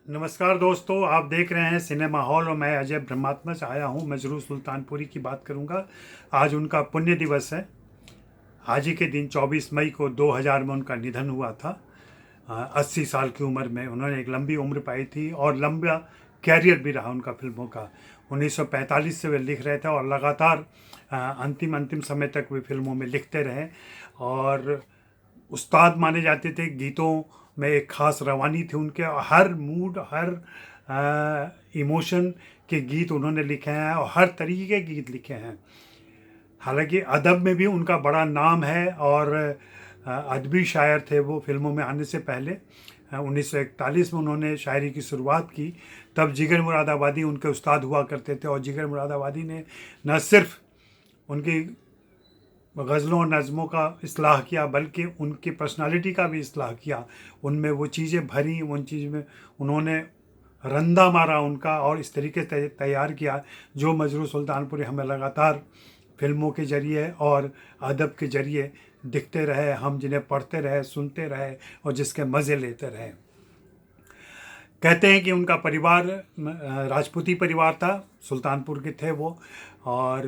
नमस्कार दोस्तों, आप देख रहे हैं सिनेमा हॉल और मैं अजय ब्रह्मात्मा से आया हूं। मजरूह सुल्तानपुरी की बात करूंगा। आज उनका पुण्य दिवस है। आज ही के दिन 24 मई को 2000 में उनका निधन हुआ था। 80 साल की उम्र में उन्होंने एक लंबी उम्र पाई थी और लंबा कैरियर भी रहा उनका फिल्मों का। 1945 से वे लिख रहे थे और लगातार अंतिम अंतिम समय तक वे फिल्मों में लिखते रहे और उस्ताद माने जाते थे। गीतों में एक ख़ास रवानी थी उनके, हर मूड, हर इमोशन के गीत उन्होंने लिखे हैं और हर तरीके के गीत लिखे हैं। हालांकि अदब में भी उनका बड़ा नाम है और अदबी शायर थे वो फिल्मों में आने से पहले। 1941 में उन्होंने शायरी की शुरुआत की। तब जिगर मुरादाबादी उनके उस्ताद हुआ करते थे और जिगर मुरादाबादी ने न सिर्फ उनकी गज़लों और नज़मों का इस्लाह किया बल्कि उनकी पर्सनालिटी का भी इस्लाह किया। उनमें वो चीज़ें भरी, उन चीज़ में उन्होंने रंदा मारा उनका और इस तरीके से तैयार किया जो मजरूह सुल्तानपुरी हमें लगातार फिल्मों के ज़रिए और अदब के ज़रिए दिखते रहे, हम जिन्हें पढ़ते रहे, सुनते रहे और जिसके मज़े लेते रहे। कहते हैं कि उनका परिवार राजपूती परिवार था, सुल्तानपुर के थे वो। और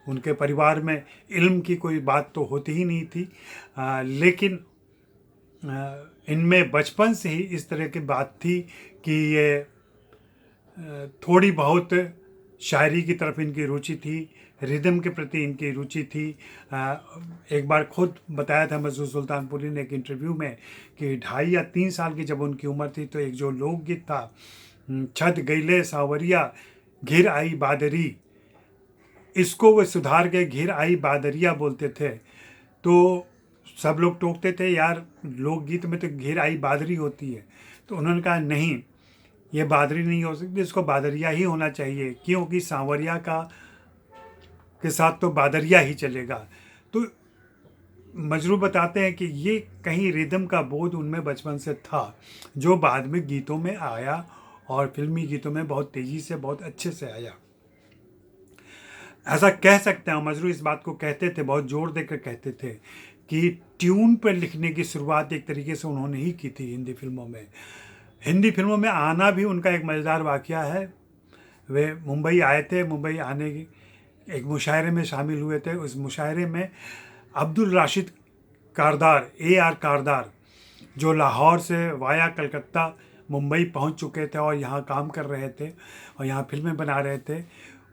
उनके परिवार में इल्म की कोई बात तो होती ही नहीं थी, लेकिन इनमें बचपन से ही इस तरह की बात थी कि ये थोड़ी बहुत शायरी की तरफ इनकी रुचि थी, रिदम के प्रति इनकी रुचि थी। एक बार खुद बताया था मजरूह सुल्तानपुरी ने एक इंटरव्यू में कि 2.5 या 3 साल की जब उनकी उम्र थी तो एक जो लोकगीत था, छत गईले सावरिया घिर आई बादरी, इसको वे सुधार के घिर आई बादरिया बोलते थे। तो सब लोग टोकते थे, यार लोकगीत में तो घिर आई बादरी होती है। तो उन्होंने कहा नहीं, ये बादरी नहीं हो सकती, इसको बादरिया ही होना चाहिए, क्योंकि सांवरिया का के साथ तो बादरिया ही चलेगा। तो मजरूह बताते हैं कि ये कहीं रिदम का बोध उनमें बचपन से था जो बाद में गीतों में आया और फिल्मी गीतों में बहुत तेज़ी से, बहुत अच्छे से आया। ऐसा कह सकते हैं, मजरूह इस बात को कहते थे, बहुत जोर देकर कहते थे कि ट्यून पर लिखने की शुरुआत एक तरीके से उन्होंने ही की थी हिंदी फिल्मों में। हिंदी फिल्मों में आना भी उनका एक मज़ेदार वाक़या है। वे मुंबई आए थे, मुंबई आने की एक मुशायरे में शामिल हुए थे। उस मुशायरे में अब्दुल राशिद कारदार, AR कारदार, जो लाहौर से वाया कलकत्ता मुंबई पहुंच चुके थे और यहाँ काम कर रहे थे और यहाँ फिल्में बना रहे थे,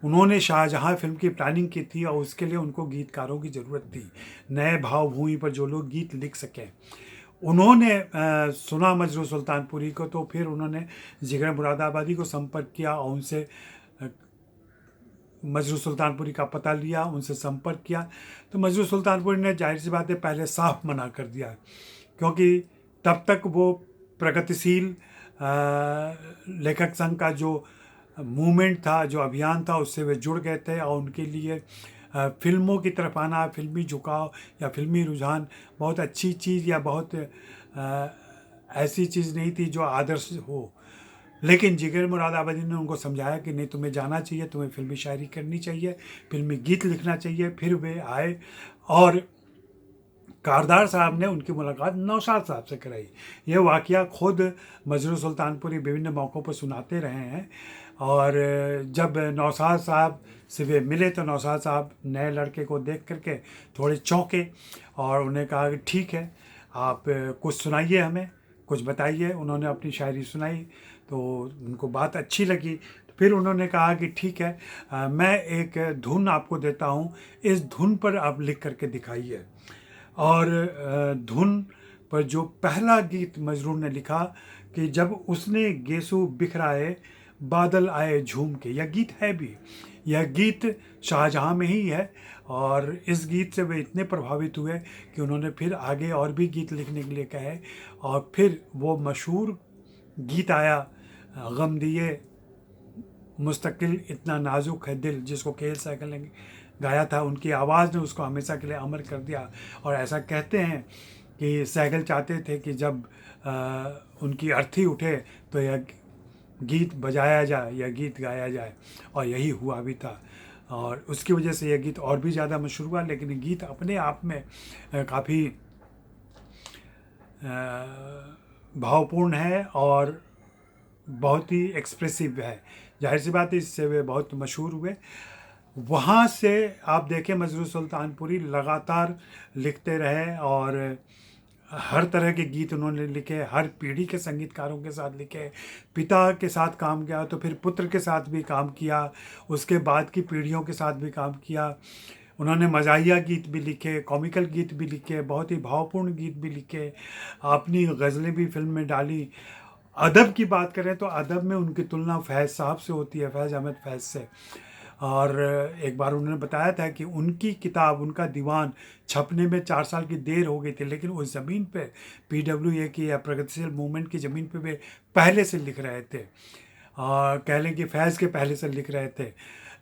उन्होंने शाहजहाँ फिल्म की प्लानिंग की थी और उसके लिए उनको गीतकारों की ज़रूरत थी, नए भावभूमि पर जो लोग गीत लिख सकें। उन्होंने सुना मजरूह सुल्तानपुरी को, तो फिर उन्होंने जिगर मुरादाबादी को संपर्क किया और उनसे मजरूह सुल्तानपुरी का पता लिया, उनसे संपर्क किया। तो मजरूह सुल्तानपुरी ने जाहिर सी बात है पहले साफ मना कर दिया, क्योंकि तब तक वो प्रगतिशील लेखक संघ का जो मूवमेंट था, जो अभियान था, उससे वे जुड़ गए थे और उनके लिए फिल्मों की तरफ आना, फिल्मी झुकाव या फिल्मी रुझान बहुत अच्छी चीज़ या बहुत ऐसी चीज़ नहीं थी जो आदर्श हो। लेकिन जिगर मुरादाबादी ने उनको समझाया कि नहीं, तुम्हें जाना चाहिए, तुम्हें फिल्मी शायरी करनी चाहिए, फिल्मी गीत लिखना चाहिए। फिर वे आए और कारदार साहब ने उनकी मुलाकात नौशाद साहब से कराई। ये वाक़या खुद मजरूह सुल्तानपुरी विभिन्न मौक़ों पर सुनाते रहे हैं। और जब नौशाद साहब से वे मिले तो नौशाद साहब नए लड़के को देख करके थोड़े चौंके और उन्हें कहा कि ठीक है, आप कुछ सुनाइए, हमें कुछ बताइए। उन्होंने अपनी शायरी सुनाई तो उनको बात अच्छी लगी। तो फिर उन्होंने कहा कि ठीक है, मैं एक धुन आपको देता हूँ, इस धुन पर आप लिख करके दिखाइए। और धुन पर जो पहला गीत मजरूह ने लिखा कि जब उसने गेसू बिखराए बादल आए झूम के, यह गीत है भी, यह गीत शाहजहाँ में ही है। और इस गीत से वे इतने प्रभावित हुए कि उन्होंने फिर आगे और भी गीत लिखने के लिए कहे और फिर वो मशहूर गीत आया, गम दिए मुस्तकिल इतना नाजुक है दिल, जिसको केएल सहगल ने गाया था। उनकी आवाज़ ने उसको हमेशा के लिए अमर कर दिया। और ऐसा कहते हैं कि सहगल चाहते थे कि जब उनकी अर्थी उठे तो यह गीत बजाया जाए, यह गीत गाया जाए, और यही हुआ भी था। और उसकी वजह से यह गीत और भी ज़्यादा मशहूर हुआ। लेकिन ये गीत अपने आप में काफ़ी भावपूर्ण है और बहुत ही एक्सप्रेसिव है। जाहिर सी बात है, इससे वे बहुत मशहूर हुए। वहाँ से आप देखें मजरू सुल्तानपुरी लगातार लिखते रहे और हर तरह के गीत उन्होंने लिखे, हर पीढ़ी के संगीतकारों के साथ लिखे। पिता के साथ काम किया तो फिर पुत्र के साथ भी काम किया, उसके बाद की पीढ़ियों के साथ भी काम किया। उन्होंने मज़ाहिया गीत भी लिखे, कॉमिकल गीत भी लिखे, बहुत ही भावपूर्ण गीत भी लिखे, अपनी गज़लें भी फिल्म में डाली। अदब की बात करें तो अदब में उनकी तुलना फैज़ साहब से होती है, फैज़ अहमद फैज़ से। और एक बार उन्होंने बताया था कि उनकी किताब, उनका दीवान छपने में 4 साल की देर हो गई थी, लेकिन उस ज़मीन पे PWA की या प्रगतिशील मूवमेंट की ज़मीन पे वे पहले से लिख रहे थे, और कह लें कि फैज़ के पहले से लिख रहे थे।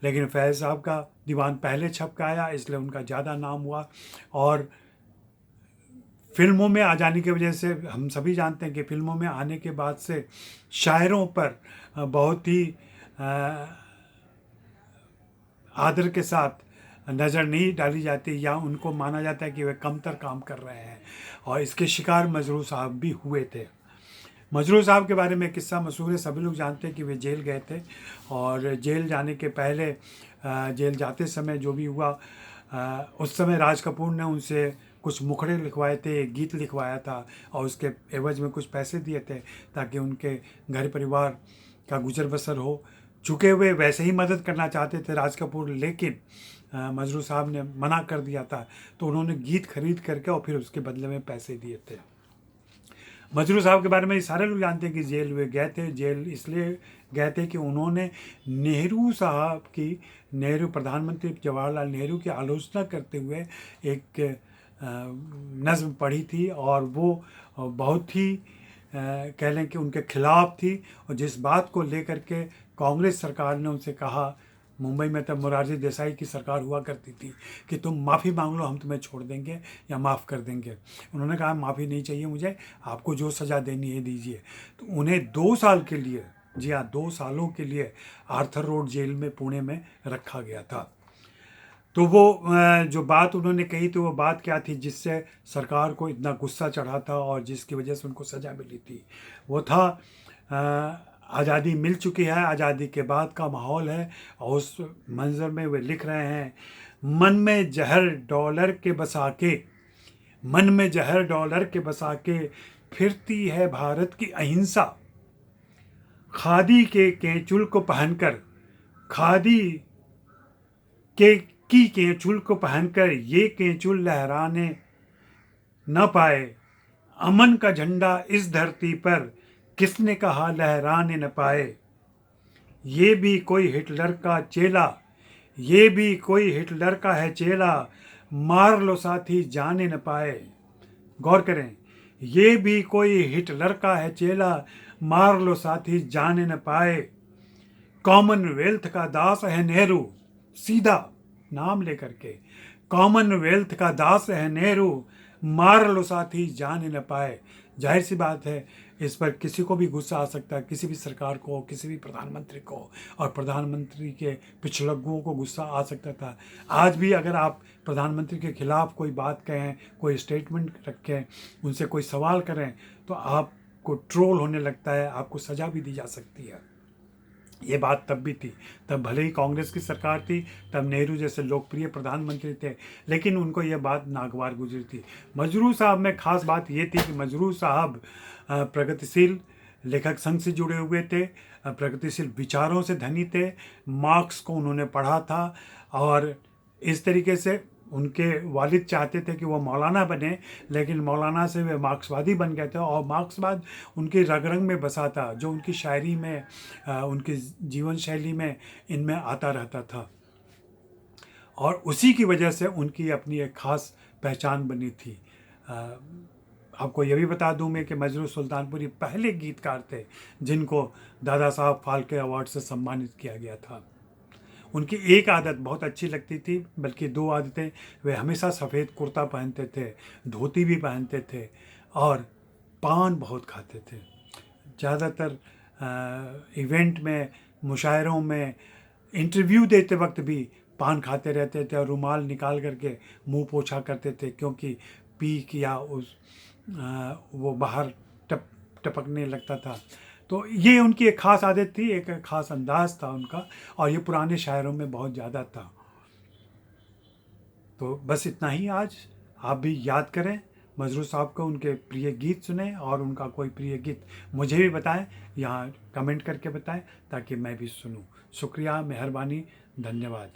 लेकिन फैज़ साहब का दीवान पहले छप के आया, इसलिए उनका ज़्यादा नाम हुआ। और फिल्मों में आ जाने की वजह से हम सभी जानते हैं कि फिल्मों में आने के बाद से शायरों पर बहुत ही आदर के साथ नज़र नहीं डाली जाती, या उनको माना जाता है कि वे कमतर काम कर रहे हैं, और इसके शिकार मजरू साहब भी हुए थे। मजरू साहब के बारे में किस्सा मशहूर है, सभी लोग जानते हैं कि वे जेल गए थे, और जेल जाने के पहले जेल जाते समय जो भी हुआ, उस समय राज कपूर ने उनसे कुछ मुखड़े लिखवाए थे, एक गीत लिखवाया था, और उसके एवज में कुछ पैसे दिए थे ताकि उनके घर परिवार का गुजर बसर हो। चूँकि वे वैसे ही मदद करना चाहते थे राज कपूर, लेकिन मजरू साहब ने मना कर दिया था, तो उन्होंने गीत खरीद करके और फिर उसके बदले में पैसे दिए थे। मजरू साहब के बारे में सारे लोग जानते हैं कि जेल वे गए थे। जेल इसलिए गए थे कि उन्होंने नेहरू साहब की, नेहरू प्रधानमंत्री जवाहरलाल नेहरू की आलोचना करते हुए एक नज़्म पढ़ी थी, और वो बहुत ही कह लें कि उनके खिलाफ थी। और जिस बात को लेकर के कांग्रेस सरकार ने उनसे कहा, मुंबई में तब मोरारजी देसाई की सरकार हुआ करती थी, कि तुम माफ़ी मांग लो, हम तुम्हें छोड़ देंगे या माफ़ कर देंगे। उन्होंने कहा माफ़ी नहीं चाहिए मुझे, आपको जो सज़ा देनी है दीजिए। तो उन्हें 2 साल के लिए, जी हाँ 2 सालों के लिए आर्थर रोड जेल में पुणे में रखा गया था। तो वो जो बात उन्होंने कही थी, वो बात क्या थी जिससे सरकार को इतना गुस्सा चढ़ा था और जिसकी वजह से उनको सज़ा मिली थी? वो था आज़ादी मिल चुकी है, आज़ादी के बाद का माहौल है, और उस मंज़र में वे लिख रहे हैं, मन में जहर डॉलर के बसा के, मन में जहर डॉलर के बसा के, फिरती है भारत की अहिंसा। खादी के केंचुल को पहनकर, खादी के की केंचुल को पहनकर ये केंचुल लहराने न पाए, अमन का झंडा इस धरती पर किसने कहा लहराने न पाए। ये भी कोई हिटलर का चेला, ये भी कोई हिटलर का है चेला, मार लो साथी जाने न पाए। गौर करें, ये भी कोई हिटलर का है चेला, मार लो साथी जाने न पाए। कॉमनवेल्थ का दास है नेहरू, सीधा नाम लेकर के, कॉमनवेल्थ का दास है नेहरू, मार लो साथी जाने न पाए। जाहिर सी बात है, इस पर किसी को भी गुस्सा आ सकता है, किसी भी सरकार को, किसी भी प्रधानमंत्री को, और प्रधानमंत्री के पिछलग्गुओं को गुस्सा आ सकता था। आज भी अगर आप प्रधानमंत्री के खिलाफ कोई बात कहें, कोई स्टेटमेंट रखें, उनसे कोई सवाल करें, तो आपको ट्रोल होने लगता है, आपको सज़ा भी दी जा सकती है। ये बात तब भी थी, तब भले ही कांग्रेस की सरकार थी, तब नेहरू जैसे लोकप्रिय प्रधानमंत्री थे, लेकिन उनको ये बात नागवार गुजरी थी। मजरू साहब में ख़ास बात ये थी कि मजरू साहब प्रगतिशील लेखक संघ से जुड़े हुए थे, प्रगतिशील विचारों से धनी थे, मार्क्स को उन्होंने पढ़ा था, और इस तरीके से उनके वालिद चाहते थे कि वो मौलाना बने, लेकिन मौलाना से वे मार्क्सवादी बन गए थे, और मार्क्सवाद उनकी रग रग में बसा था, जो उनकी शायरी में, उनकी जीवन शैली में, इनमें आता रहता था, और उसी की वजह से उनकी अपनी एक ख़ास पहचान बनी थी। आपको ये भी बता दूं मैं कि मजरू सुल्तानपुरी पहले गीतकार थे जिनको दादा साहब फाल्के अवार्ड से सम्मानित किया गया था। उनकी एक आदत बहुत अच्छी लगती थी, बल्कि 2 आदतें, वे हमेशा सफ़ेद कुर्ता पहनते थे, धोती भी पहनते थे, और पान बहुत खाते थे। ज़्यादातर इवेंट में, मुशायरों में, इंटरव्यू देते वक्त भी पान खाते रहते थे, और रुमाल निकाल करके मुंह पोछा करते थे, क्योंकि पीक या वो बाहर टपकने लगता था। तो ये उनकी एक ख़ास आदत थी, एक ख़ास अंदाज़ था उनका, और ये पुराने शायरों में बहुत ज़्यादा था। तो बस इतना ही आज। आप भी याद करें मजरू साहब को, उनके प्रिय गीत सुने, और उनका कोई प्रिय गीत मुझे भी बताएं, यहाँ कमेंट करके बताएं ताकि मैं भी सुनूं। शुक्रिया, मेहरबानी, धन्यवाद।